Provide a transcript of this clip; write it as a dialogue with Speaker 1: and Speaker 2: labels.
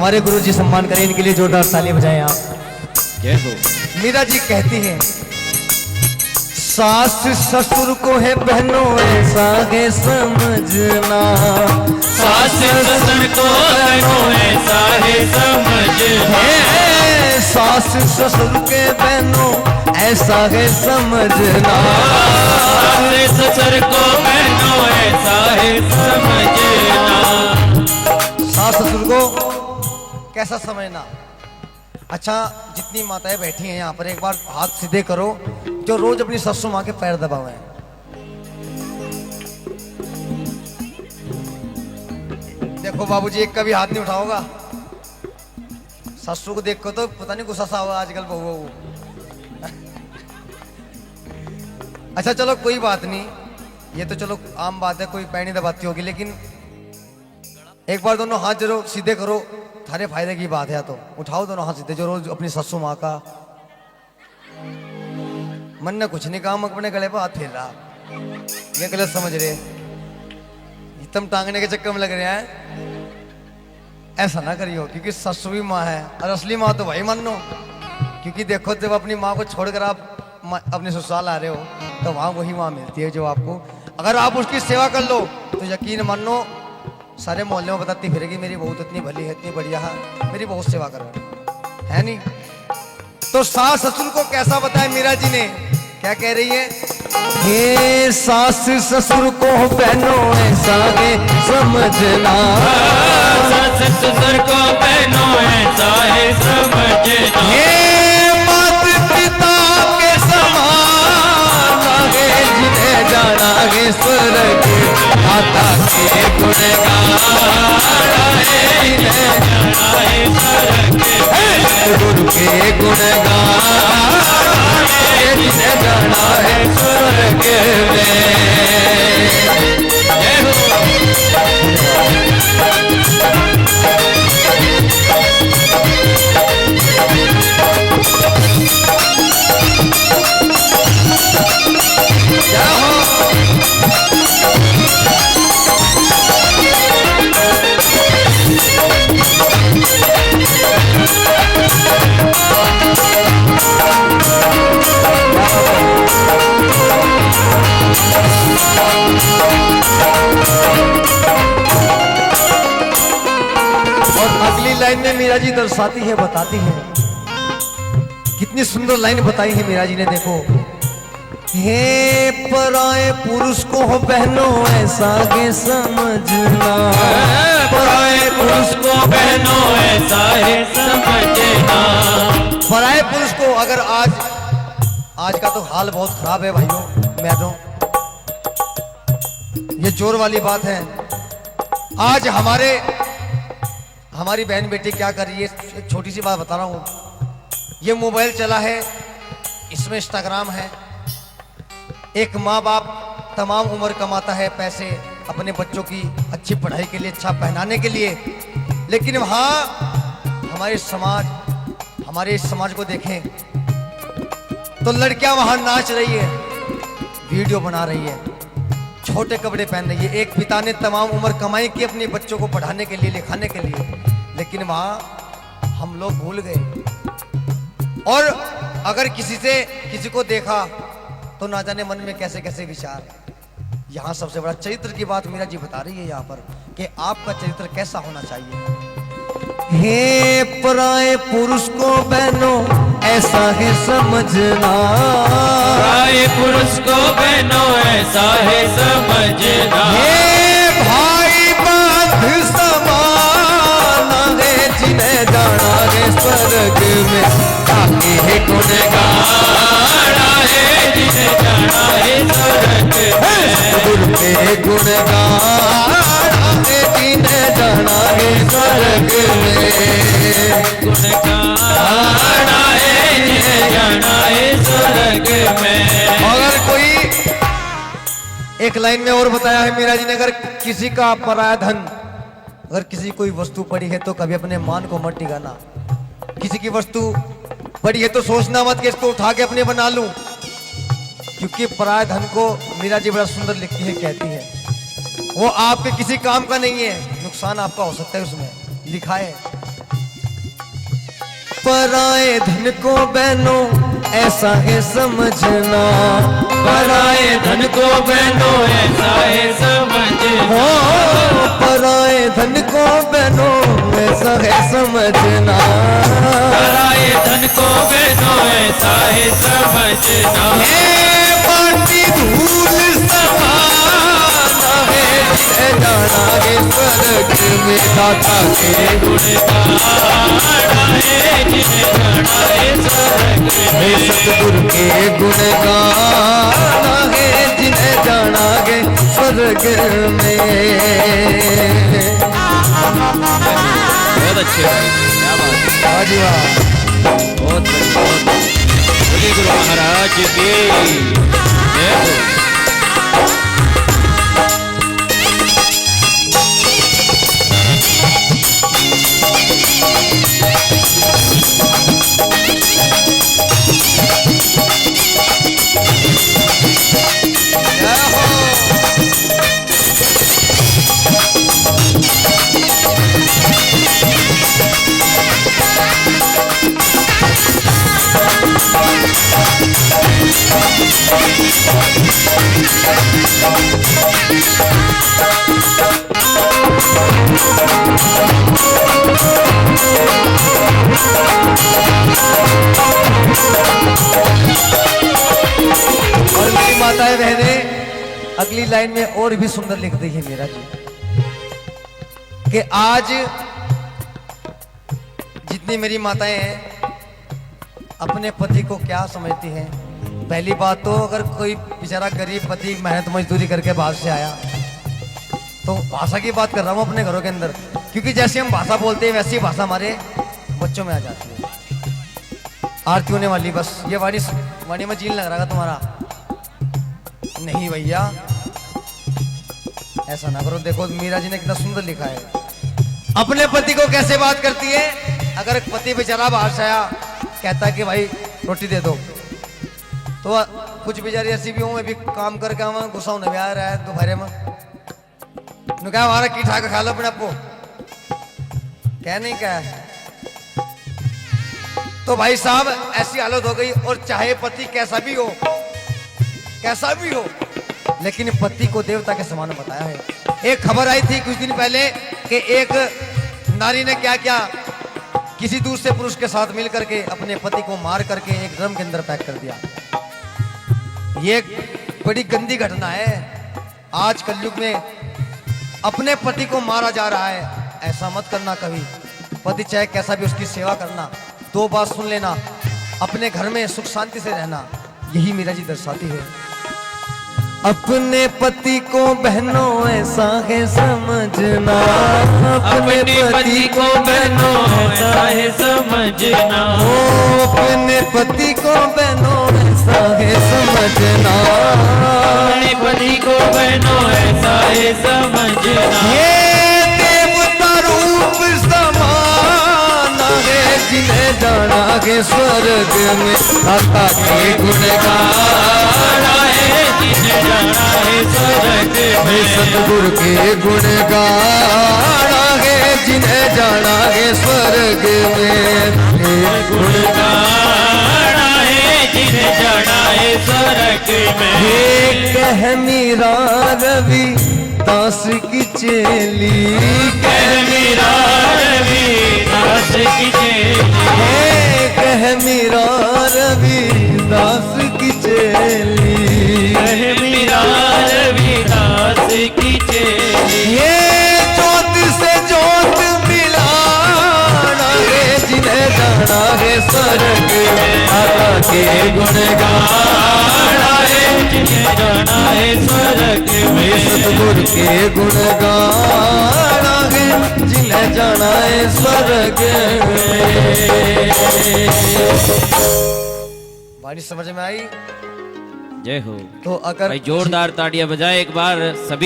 Speaker 1: हमारे गुरु जी सम्मान करें, इनके लिए जोरदार ताली बजाएं आप।
Speaker 2: जय हो।
Speaker 1: मीरा जी कहती हैं, सास ससुर को है बहनों ऐसा है समझना,
Speaker 2: सास ससुर को बहनों ऐसा है समझना,
Speaker 1: सास ससुर के बहनों ऐसा है समझना,
Speaker 2: सास ससुर को बहनों ऐसा है समझना।
Speaker 1: सास ससुर को कैसा समझना। अच्छा, जितनी माताएं बैठी हैं यहाँ पर, एक बार हाथ सीधे करो जो रोज अपनी ससुर माँ के पैर दबावे हैं। देखो बाबूजी, एक का भी हाथ नहीं उठाओगा। ससुर को देखो तो पता नहीं गुस्सा सा हुआ आजकल बहू। अच्छा चलो कोई बात नहीं, ये तो चलो आम बात है, कोई पैर नहीं दबाती होगी, लेकिन एक बार दोनों हाथ जरूर सीधे करो, थारे फायदे की बात है। तो उठाओ दोनों हाथ सीधे, जो रोज अपनी ससुर माँ का। मन ने कुछ नहीं कहा, अपने गले पर हाथ फेर रहा, ये गलत समझ रहे, तुम टांगने के चक्कर में लग रहे हैं। ऐसा ना करियो, क्योंकि ससुर भी माँ है और असली माँ तो भाई मानो। क्योंकि देखो, जब अपनी माँ को छोड़कर आप अपने ससुराल आ रहे हो तो वहाँ वही माँ मिलती है जो आपको, अगर आप उसकी सेवा कर लो तो यकीन मानो सारे मोहल्ले में बताती फिरेगी, मेरी बहू तो इतनी भली है, इतनी बढ़िया है, मेरी बहुत सेवा करो, है नहीं। तो सास ससुर को कैसा बताया मीरा जी ने, क्या कह रही है। हे सास ससुर को बहनों ऐसा है समझना,
Speaker 2: सास ससुर को बहनों ऐसा है समझना,
Speaker 1: हे माता पिता के समान है, जिन्हें जाना है स्वर्ग माता के गुणगान है, जिन्हें
Speaker 2: जाना है स्वर्ग
Speaker 1: गुरु के गुणगान है, जिन्हें जाना है स्वर्ग में।
Speaker 2: जय हो।
Speaker 1: क्या हो। और अगली लाइन में मीरा जी दर्शाती है, बताती है, कितनी सुंदर लाइन बताई है मीरा जी ने। देखो, हे पराए पुरुष को हो बहनों ऐसा के समझना,
Speaker 2: पराए पुरुष को बहनों ऐसा है समझना,
Speaker 1: पराए पुरुष को अगर आज का तो हाल बहुत खराब है भाइयों बहनों, ये जोर वाली बात है। आज हमारी बहन बेटी क्या कर रही है, एक छोटी सी बात बता रहा हूँ। ये मोबाइल चला है, इसमें इंस्टाग्राम है। एक माँ बाप तमाम उम्र कमाता है पैसे अपने बच्चों की अच्छी पढ़ाई के लिए, अच्छा पहनाने के लिए, लेकिन वहाँ हमारे समाज को देखें तो लड़कियां वहां नाच रही है, वीडियो बना रही है, छोटे कपड़े पहन रही है। एक पिता ने तमाम उम्र कमाई की अपने बच्चों को पढ़ाने के लिए, लिखाने के लिए, लेकिन वहां हम लोग भूल गए। और अगर किसी को देखा तो ना जाने मन में कैसे कैसे विचार। यहाँ सबसे बड़ा चरित्र की बात मीरा जी बता रही है यहाँ पर कि आपका चरित्र कैसा होना चाहिए। हे पराए पुरुष को बहनों ऐसा है समझना,
Speaker 2: पराए पुरुष को बहनों ऐसा है समझना,
Speaker 1: हे भाई बंध समान है, जिन्हें जाना है स्वर्ग में ताकि है गुणगान है,
Speaker 2: जिन्हें जाना है स्वर्ग में
Speaker 1: गुरु के गुणगान है, जिन्हें जाना है स्वर्ग में
Speaker 2: गुणगान है, जिन्हें जाना है स्वर्ग में।
Speaker 1: अगर कोई एक लाइन में और बताया है मीरा जी ने, अगर किसी का पराया धन, अगर किसी कोई वस्तु पड़ी है तो कभी अपने मान को मत टिकाना। किसी की वस्तु पड़ी है तो सोचना मत कि इसको उठा के अपने बना लूं, क्योंकि पराया धन को मीरा जी बड़ा सुंदर लिखती है, कहती है वो आपके किसी काम का नहीं है, नुकसान आपका हो सकता है, उसमें लिखा है। पराए धन को बहनों ऐसा है समझना,
Speaker 2: पराए धन को बहनों ऐसा है समझना,
Speaker 1: हो पराए धन को बहनों ऐसा है समझना,
Speaker 2: पराए धन को बहनों ऐसा है समझना।
Speaker 1: पार्टी धूल समाना है जिसे जाना है स्वर्ग में दाता के
Speaker 2: गुण गाना है जिन्हें जाना है स्वर्ग
Speaker 1: हे सतगुरु के गुण गाना है जिन्हें जाना है स्वर्ग में।
Speaker 2: बहुत अच्छे भाई, क्या बात है,
Speaker 1: वाह जी वाह।
Speaker 2: बहुत बढ़िया। बोलिए गुरु महाराज की जय हो।
Speaker 1: और मेरी माताएं बहनें अगली लाइन में और भी सुंदर लिख दी है मेरा जी कि आज जितनी मेरी माताएं हैं अपने पति को क्या समझती हैं। पहली बात तो अगर कोई बेचारा गरीब पति मेहनत मजदूरी करके बाहर से आया तो भाषा की बात कर रहा हूँ अपने घरों के अंदर, क्योंकि जैसे हम भाषा बोलते हैं वैसी भाषा हमारे बच्चों में आ जाती है। आरती होने वाली, बस ये वाणी में जीन लग रहा है तुम्हारा। नहीं भैया ऐसा ना करो। देखो मीरा जी ने कितना सुंदर लिखा है अपने पति को कैसे बात करती है। अगर पति बेचारा बाहर से आया कहता है कि भाई रोटी दे दो, तो कुछ बेचारी ऐसी भी हूं, मैं भी काम करके आवा गुस्सा होने भी आ रहा है दोपहर में, क्या हमारा की ठा के खा लो अपने आपको, क्या नहीं क्या है। तो भाई साहब ऐसी हालत हो गई। और चाहे पति कैसा भी हो लेकिन पति को देवता के समान बताया है। एक खबर आई थी कुछ दिन पहले कि एक नारी ने क्या किया, किसी दूसरे पुरुष के साथ मिलकर के अपने पति को मार करके एक ड्रम के अंदर पैक कर दिया। ये एक बड़ी गंदी घटना है। आज कलयुग में अपने पति को मारा जा रहा है, ऐसा मत करना कभी। पति चाहे कैसा भी उसकी सेवा करना, दो बात सुन लेना, अपने घर में सुख शांति से रहना, यही मीरा जी दर्शाती है। अपने पति को बहनों ऐसा है समझना,
Speaker 2: अपने पति को बहनों ऐसा है समझना,
Speaker 1: ओ अपने पति को बहनों ऐसा है समझना,
Speaker 2: अपने पति को बहनों ऐसा है समझना।
Speaker 1: ये देवता रूप समान है जिन्हें जाना है स्वर्ग में दाता के गुण गाना है,
Speaker 2: जिन्हें जाना है स्वर्ग में
Speaker 1: सतगुरु के गुण गाना है, जिन्हें जाना है स्वर्ग में
Speaker 2: गुण गाना है, जिन्हें जाना है स्वर्ग में।
Speaker 1: ये कह मीरा रवि दास की चेली,
Speaker 2: कह मीरा रवि दास की चेली,
Speaker 1: कह मीरा रवि दास की चेली,
Speaker 2: कह मीरा रवि दास की चेली।
Speaker 1: ये जोत से जोत मिलाना है, जिन्हें जाना है स्वर्ग में दाता के गुण गाना है,
Speaker 2: जिन्हें जाना है स्वर्ग में
Speaker 1: सतगुरु के गुण गाना है, जिन्हें जाना है स्वर्ग में। वाणी समझ में आई?
Speaker 2: जय हो।
Speaker 1: तो अगर
Speaker 2: भाई जोरदार ताड़ियां बजाए एक बार सभी।